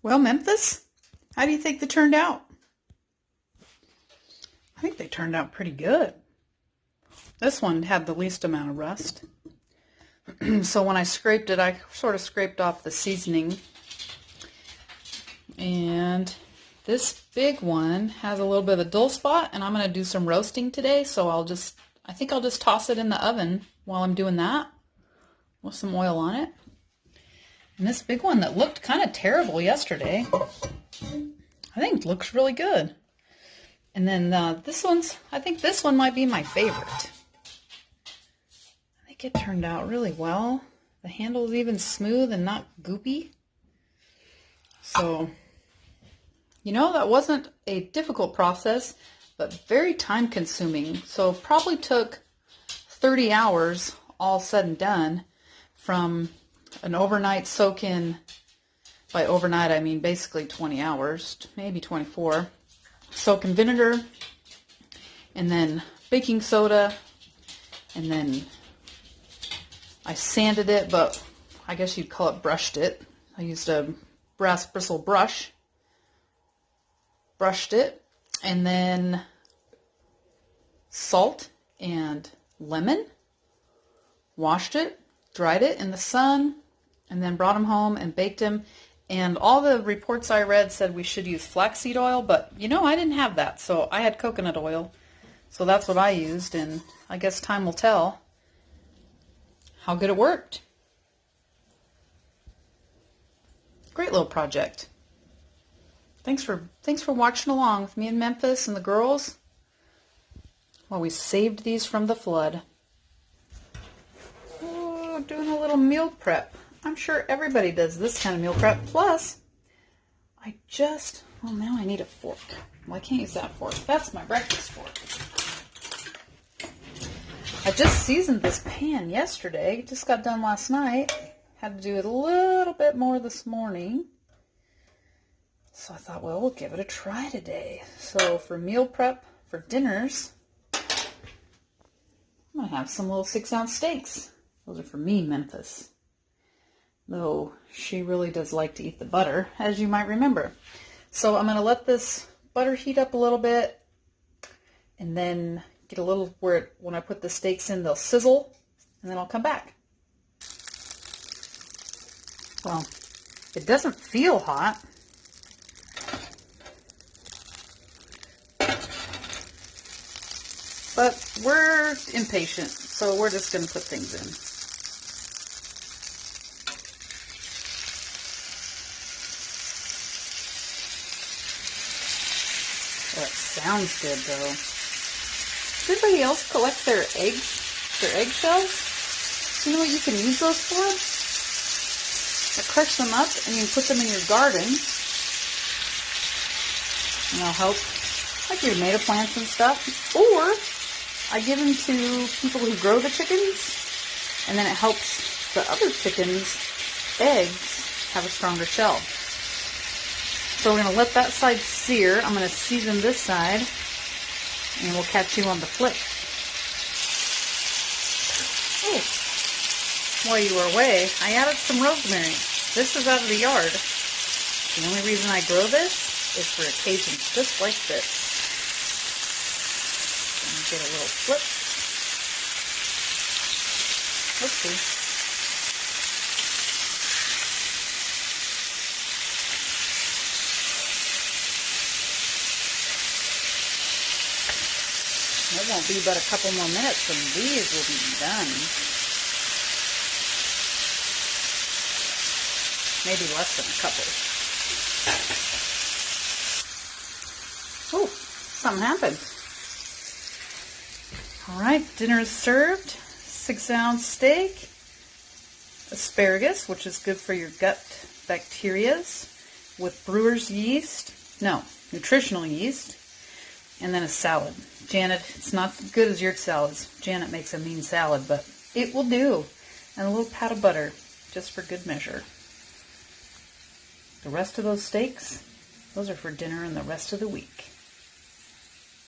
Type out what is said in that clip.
Well, Memphis, how do you think they turned out? I think they turned out pretty good. This one had the least amount of rust. So when I scraped it, I sort of scraped off the seasoning. And this big one has a little bit of a dull spot, and I'm going to do some roasting today, so I think I'll just toss it in the oven while I'm doing that with some oil on it. And this big one that looked kind of terrible yesterday, I think looks really good. And then I think this one might be my favorite. I think it turned out really well. The handle is even smooth and not goopy. So, that wasn't a difficult process, but very time consuming. So probably took 30 hours all said and done from an overnight soak-in. By overnight, I mean basically 20 hours, maybe 24. Soak in vinegar, and then baking soda, and then I sanded it, but I guess you'd call it brushed it. I used a brass bristle brush, brushed it, and then salt and lemon, washed it, dried it in the sun, and then brought them home and baked them. And all the reports I read said we should use flaxseed oil, but I didn't have that, so I had coconut oil. So that's what I used, and I guess time will tell how good it worked. Great little project. Thanks for watching along with me and Memphis and the girls while we saved these from the flood. Oh, doing a little meal prep. I'm sure everybody does this kind of meal prep. Plus, now I need a fork. Well, I can't use that fork. That's my breakfast fork. I just seasoned this pan yesterday. Just got done last night. Had to do it a little bit more this morning. So I thought, well, we'll give it a try today. So for meal prep for dinners, I'm going to have some little 6-ounce steaks. Those are for me, Memphis. Though she really does like to eat the butter, as you might remember. So I'm going to let this butter heat up a little bit, and then get a little where when I put the steaks in, they'll sizzle, and then I'll come back. Well, it doesn't feel hot. But we're impatient, so we're just going to put things in. That sounds good, though. Does anybody else collect their eggshells? Do you know what you can use those for? Or crush them up and you can put them in your garden. And they'll help, like your tomato plants and stuff. Or I give them to people who grow the chickens, and then it helps the other chickens' eggs have a stronger shell. So we're going to let that side sear. I'm going to season this side, and we'll catch you on the flip. Oh, while you were away, I added some rosemary. This is out of the yard. The only reason I grow this is for occasions just like this. Get a little flip. Oopsie. It won't be but a couple more minutes and these will be done. Maybe less than a couple. Oh, something happened. All right, dinner is served. 6-ounce steak, asparagus, which is good for your gut bacterias, with brewer's yeast, nutritional yeast, and then a salad. Janet, it's not as good as your salads. Janet makes a mean salad, but it will do. And a little pat of butter, just for good measure. The rest of those steaks, those are for dinner and the rest of the week.